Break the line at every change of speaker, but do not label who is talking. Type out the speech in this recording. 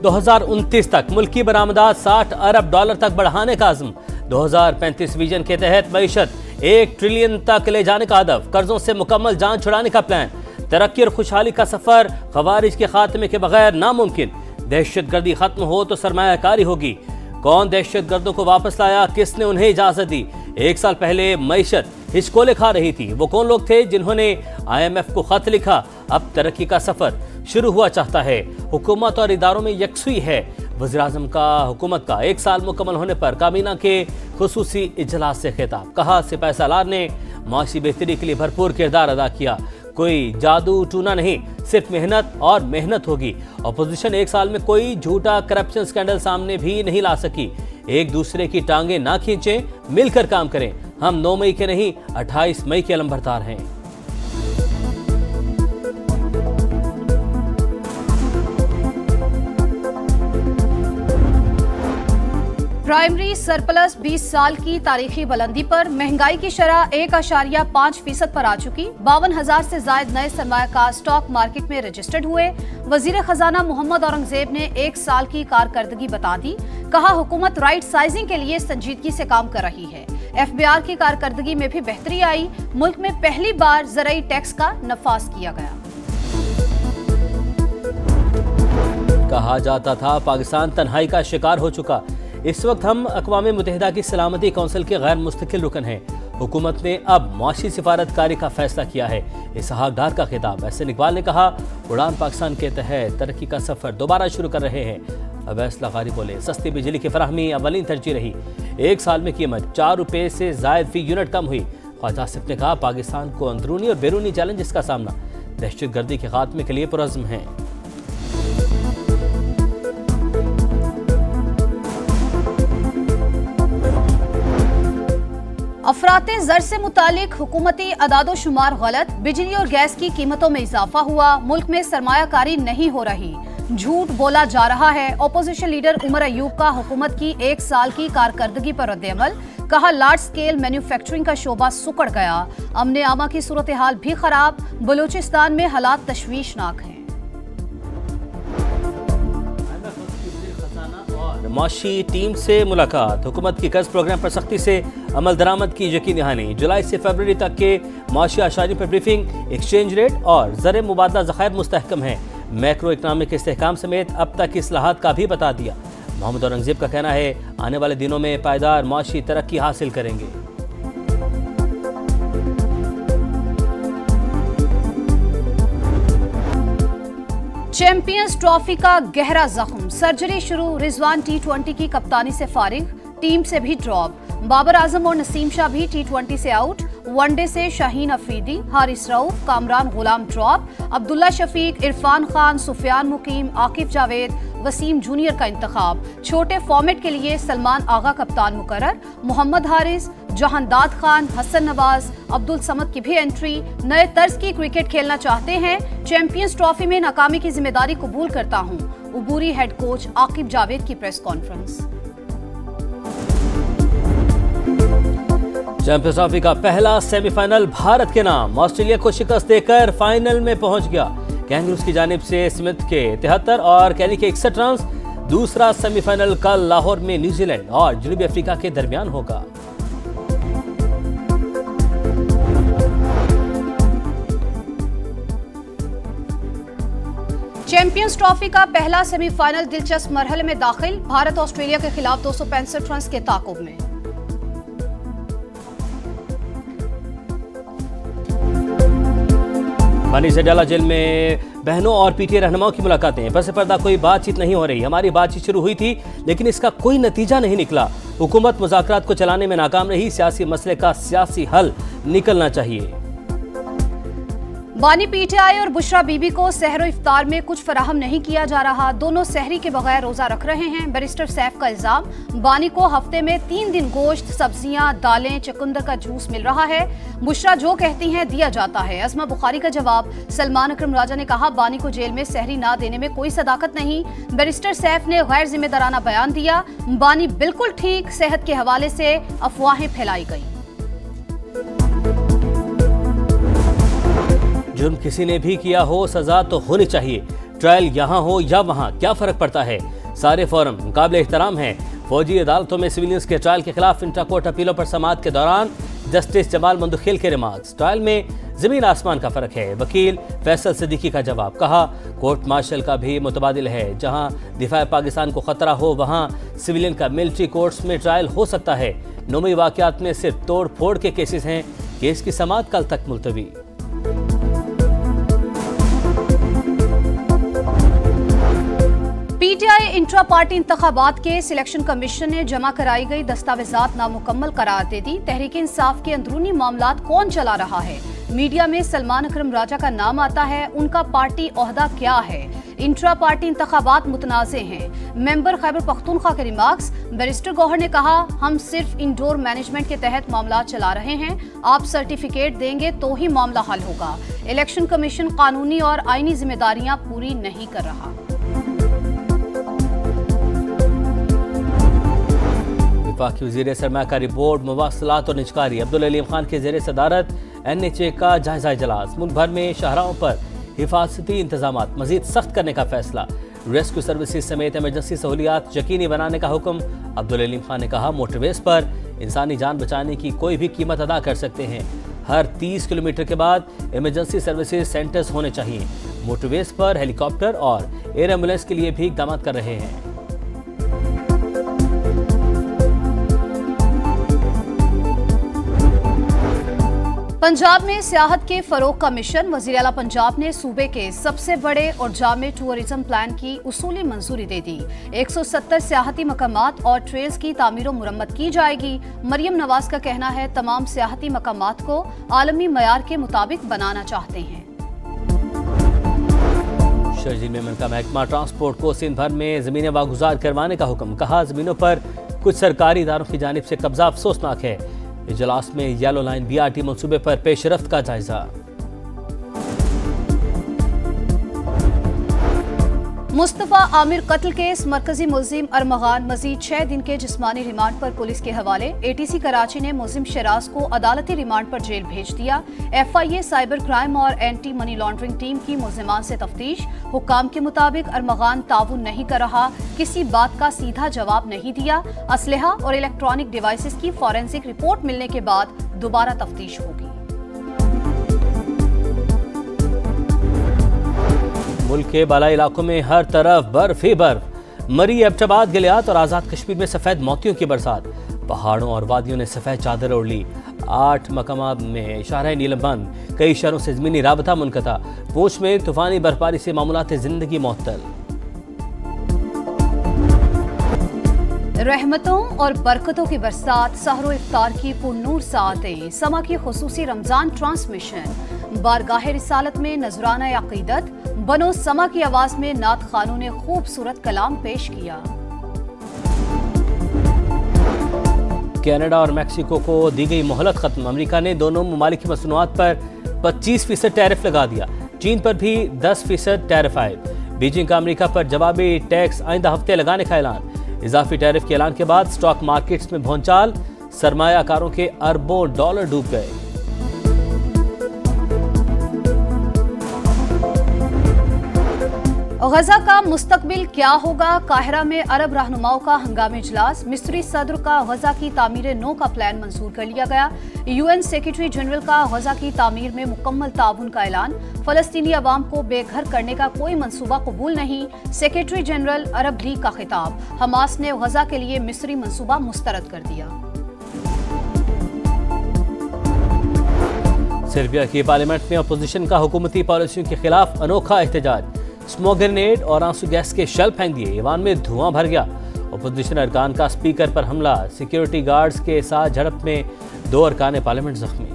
2029 तक मुल्की बरामदात $60 अरब तक बढ़ाने का अज़्म। 2035 विजन के तहत मईशत 1 ट्रिलियन तक ले जाने का हदफ। कर्जों से मुकम्मल जान छुड़ाने का प्लान। तरक्की और खुशहाली का सफर खवारिज के खात्मे के बगैर नामुमकिन। दहशतगर्दी खत्म हो तो सरमायाकारी होगी। कौन दहशतगर्दों को वापस लाया, किसने उन्हें इजाजत दी? 1 साल पहले मईशत हिचकोले खा रही थी। वो कौन लोग थे जिन्होंने IMF को खत लिखा? अब तरक्की का सफर शुरू हुआ चाहता है। हुकूमत और इदारों में यकसुई है। वज़ीर-ए-आज़म का हुकूमत का 1 साल मुकम्मल होने पर काबीना के खुसूसी इजलास से खिताब। कहा, सिपाही सालार ने माशी बेहतरी के लिए भरपूर किरदार अदा किया। कोई जादू टूना नहीं, सिर्फ मेहनत और मेहनत होगी। अपोजिशन 1 साल में कोई झूठा करप्शन स्कैंडल सामने भी नहीं ला सकी। एक दूसरे की टांगे ना खींचें, मिलकर काम करें। हम 9 मई के नहीं 28 मई के अलंबरदार हैं।
प्राइमरी सरप्लस 20 साल की तारीखी बुलंदी पर। महंगाई की शरह 1.5% पर आ चुकी। 52,000 से जायद नए सरमायाकार स्टॉक मार्केट में रजिस्टर्ड हुए। वजीर खजाना मोहम्मद औरंगजेब ने 1 साल की कारकर्दगी बता दी। कहा, हुकूमत राइट साइजिंग के लिए संजीदगी से काम कर रही है। FBR की कारकर्दगी में भी बेहतरी आई। मुल्क में पहली बार ज़राई टैक्स का नफाज किया गया।
कहा जाता था पाकिस्तान तन्हाई का शिकार हो चुका। इस वक्त हम अक़वाम मुत्तहिदा की सलामती कौंसिल के गैर मुस्तकिल रुकन हैं। हुकूमत ने अब मुआशी सिफारतकारी का फैसला किया है। इसहाक डार का खिताब। एहसन इकबाल ने कहा, उड़ान पाकिस्तान के तहत तरक्की का सफर दोबारा शुरू कर रहे हैं। अवैस लगारी बोले, सस्ती बिजली की फराहमी अवलीन तरजीह रही। 1 साल में कीमत 4 रुपये से जायद फी यूनिट कम हुई। ख्वाजा आसिफ ने कहा, पाकिस्तान को अंदरूनी और बैरूनी चैलेंजेस का सामना। दहशतगर्दी के खात्मे के लिए पुरज़्म हैं।
अफराते ज़र से मुतालिक हुकूमती अदादो शुमार गलत। बिजली और गैस की कीमतों में इजाफा हुआ। मुल्क में सरमायाकारी नहीं हो रही। झूठ बोला जा रहा है। अपोजिशन लीडर उमर अयूब का हुकूमत की 1 साल की कारकर्दगी पर रद्द-ए-अमल। कहा, लार्ज स्केल मैन्युफैक्चरिंग का शोबा सुकड़ गया। अमन आमा की सूरत हाल भी खराब। बलूचिस्तान में हालात तशवीशनाक हैं।
माशी टीम से मुलाकात। हुकूमत की कर्ज प्रोग्राम पर सख्ती से अमल दरामद की यकीनी दहानी। जुलाई से फरवरी तक के माशी आशारी पर ब्रीफिंग। एक्सचेंज रेट और ज़र मुबादला ज़खायर मुस्तहकम है। मैक्रो इकनॉमिक इस्तेहकाम समेत अब तक इस्लाहात का भी बता दिया। मोहम्मद औरंगजेब का कहना है, आने वाले दिनों में पायदार माशी तरक्की हासिल करेंगे।
चैंपियंस ट्रॉफी का गहरा जख्म। सर्जरी शुरू। रिजवान T20 की कप्तानी से फारिग। टीम से भी ड्रॉप। बाबर आजम और नसीम शाह भी T20 से आउट। वनडे से शाहीन अफरीदी, हारिस रऊफ, कामरान गुलाम ड्रॉप। अब्दुल्ला शफीक, इरफान खान, सुफियान मुकीम, आकिफ जावेद, वसीम जूनियर का इंतखाब। छोटे फॉर्मेट के लिए सलमान आगा कप्तान मुकर्रर। मोहम्मद हारिस, जहानदाद खान, हसन नवाज, अब्दुल समद की भी एंट्री। नए तर्ज की क्रिकेट खेलना चाहते हैं। चैंपियंस ट्रॉफी में नाकामी की जिम्मेदारी कबूल करता हूं। उबूरी हेड कोच आकिफ जावेद की प्रेस कॉन्फ्रेंस।
चैंपियंस ट्रॉफी का पहला सेमीफाइनल भारत के नाम। ऑस्ट्रेलिया को शिकस्त देकर फाइनल में पहुंच गया। कैंगरूज की जानिब से स्मिथ के 73 और कैरी के 61 रन। दूसरा सेमीफाइनल कल लाहौर में न्यूजीलैंड और जनूबी अफ्रीका के दरमियान होगा।
चैंपियंस ट्रॉफी का पहला सेमीफाइनल दिलचस्प मरहले में दाखिल। भारत ऑस्ट्रेलिया के खिलाफ 265 रन के ताकुब में।
बानी से डाला जेल में बहनों और PTA रहनुमाओं की मुलाकातें। पस पर्दा कोई बातचीत नहीं हो रही। हमारी बातचीत शुरू हुई थी लेकिन इसका कोई नतीजा नहीं निकला। हुकूमत मुज़ाकरात को चलाने में नाकाम रही। सियासी मसले का सियासी हल निकलना चाहिए।
बानी PTI और बुशरा बीबी को सहरो इफ्तार में कुछ फराहम नहीं किया जा रहा। दोनों सहरी के बगैर रोजा रख रहे हैं। बैरिस्टर सैफ का इल्जाम। बानी को हफ्ते में 3 दिन गोश्त, सब्जियां, दालें, चुकंदर का जूस मिल रहा है। बुशरा जो कहती हैं दिया जाता है। अज़मा बुखारी का जवाब। सलमान अकरम राजा ने कहा, बानी को जेल में सहरी ना देने में कोई सदाकत नहीं। बैरिस्टर सैफ ने गैर जिम्मेदाराना बयान दिया। बानी बिल्कुल ठीक। सेहत के हवाले से अफवाहें फैलाई गई।
जुर्म किसी ने भी किया हो, सजा तो होनी चाहिए। ट्रायल यहाँ हो या वहाँ क्या फर्क पड़ता है, सारे फोरम मुकाबले एहतराम हैं। फौजी अदालतों में सिविलियंस के ट्रायल के खिलाफ इंट्रा-कोर्ट अपीलों पर समाअत के दौरान जस्टिस जमाल मंदुखेल के रिमार्क्स। ट्रायल में जमीन आसमान का फर्क है, वकील फैसल सिद्दीकी का जवाब। कहा कोर्ट मार्शल का भी मुतबादिल है, जहां दिफा पाकिस्तान को खतरा हो वहां सिविलियन का मिलिट्री कोर्ट्स में ट्रायल हो सकता है। नोमी वाकयात में सिर्फ तोड़ फोड़ के केसेस हैं। केस की समाअत कल तक मुलतवी।
पीटीआई इंट्रा पार्टी इंतखाबात के सिलेक्शन कमीशन ने जमा कराई गई दस्तावेजात नामुकम्मल करार दे दी। तहरीक इंसाफ के अंदरूनी मामलात कौन चला रहा है? मीडिया में सलमान अकरम राजा का नाम आता है, उनका पार्टी ओहदा क्या है? इंट्रा पार्टी इंतखाबात मुतनाज़े हैं। मेंबर खैबर पख्तूनख्वा के रिमार्क्स। बैरिस्टर गौहर ने कहा हम सिर्फ इंडोर मैनेजमेंट के तहत मामला चला रहे हैं, आप सर्टिफिकेट देंगे तो ही मामला हल होगा। इलेक्शन कमीशन कानूनी और आईनी जिम्मेदारियां पूरी नहीं कर रहा।
वफाकी वज़ीर सरमाकारी बोर्ड मवासलात और निजकारी अब्दुल अलीम खान के ज़ेर सदारत NHA का जायजा इजलास। मुल्क भर में शाहराहों पर हिफाजती इंतजामात मजीद सख्त करने का फैसला। रेस्क्यू सर्विसेज समेत इमरजेंसी सहूलियात यकीनी बनाने का हुक्म। अब्दुल अलीम खान ने कहा मोटरवेज पर इंसानी जान बचाने की कोई भी कीमत अदा कर सकते हैं। हर 30 किलोमीटर के बाद इमरजेंसी सर्विसेज सेंटर्स होने चाहिए। मोटरवेज पर हेलीकॉप्टर और एयर एम्बुलेंस के लिए भी इकदाम कर रहे हैं।
पंजाब में सियाहत के फरोग का मिशन। वज़ीर आला पंजाब ने सूबे के सबसे बड़े और जामे टूरिज्म प्लान की उसूली मंजूरी दे दी। 170 सियाहती मकामात और ट्रेल्स की तामीर और मुरम्मत की जाएगी। मरियम नवाज का कहना है तमाम सियाहती मकामात को आलमी मयार के मुताबिक बनाना चाहते हैं।
शर्जील मेमन का महकमा ट्रांसपोर्ट को सिंध भर में जमीनें वागुजार करवाने का हुक्म। कहा जमीनों पर कुछ सरकारी इदारों की जानिब से कब्जा अफसोसनाक है। इजलास में येलो लाइन BRT मंसूबे पर पेशरफ्त का जायजा।
मुस्तफा आमिर कत्ल केस मरकजी मुलजिम अरमगान मजीद 6 दिन के जिस्मानी रिमांड पर पुलिस के हवाले। ATC कराची ने मुलजिम शराज को अदालती रिमांड पर जेल भेज दिया। FIA साइबर क्राइम और एंटी मनी लॉन्ड्रिंग टीम की मुलजिमान से तफ्तीश। हुक्काम के मुताबिक अरमगान ताउन नहीं कर रहा, किसी बात का सीधा जवाब नहीं दिया। असलहा और इलेक्ट्रॉनिक डिवाइसेस की फॉरेंसिक रिपोर्ट मिलने के बाद दोबारा तफ्तीश होगी।
मुल्क के बालाई इलाकों में हर तरफ बर्फ ही बर्फ। मरी एबटाबाद गिलियात और आज़ाद कश्मीर में सफ़ेद मोतियों की बरसात। पहाड़ों और वादियों ने सफ़ेद चादर ओढ़ ली। 8 मकामात में शाहराह नीलम बंद। कई शहरों से ज़मीनी राबता मुनक़ता। पूंछ में तूफ़ानी बर्फबारी से मामूलात ज़िंदगी मुअत्तल।
रहमतों और बरकतों की बरसात, सहरो इफ्तार की पुरनूर सातें। समा की खुसूसी रमजान ट्रांसमिशन। बारगाह रिसालत में नजराना अक़ीदत। बनो समा की आवाज में नात खानों ने खूबसूरत कलाम पेश किया।
कनाडा और मैक्सिको को दी गई मोहलत खत्म। अमेरिका ने दोनों ममालिक की मसनूआत पर 25% टैरिफ लगा दिया। चीन पर भी 10% टैरिफ आए। बीजिंग का अमेरिका पर जवाबी टैक्स आइंदा हफ्ते लगाने का ऐलान। इजाफी टैरिफ के ऐलान के बाद स्टॉक मार्केट्स में भौचाल। सरमायाकारों के अरबों डॉलर डूब गए।
गजा का मुस्तकबिल क्या होगा? काहिरा में अरब रहनुमाओं का हंगामी इजलास। मिस्री सदर का गजा की तामीर नो का प्लान मंजूर कर लिया गया। UN सेक्रेटरी जनरल का गजा की तामीर में मुकम्मल ताउन का ऐलान। फलस्तीनी अवाम को बेघर करने का कोई मंसूबा कबूल नहीं। सेक्रेटरी जनरल अरब लीग का खिताब। हमास ने गजा के लिए मिस्री मंसूबा मुस्तरद कर दिया।
सर्बिया की पार्लियामेंट में अपोजिशन का हुकूमती पॉलिसियों के खिलाफ अनोखा एहतजाज। स्मोक ग्रेनेड और आंसू गैस के शेल फेंक दिए। ईवान में धुआं भर गया। अपोजिशन अरकान का स्पीकर पर हमला। सिक्योरिटी गार्ड्स के साथ झड़प में 2 अरकान पार्लियामेंट जख्मी।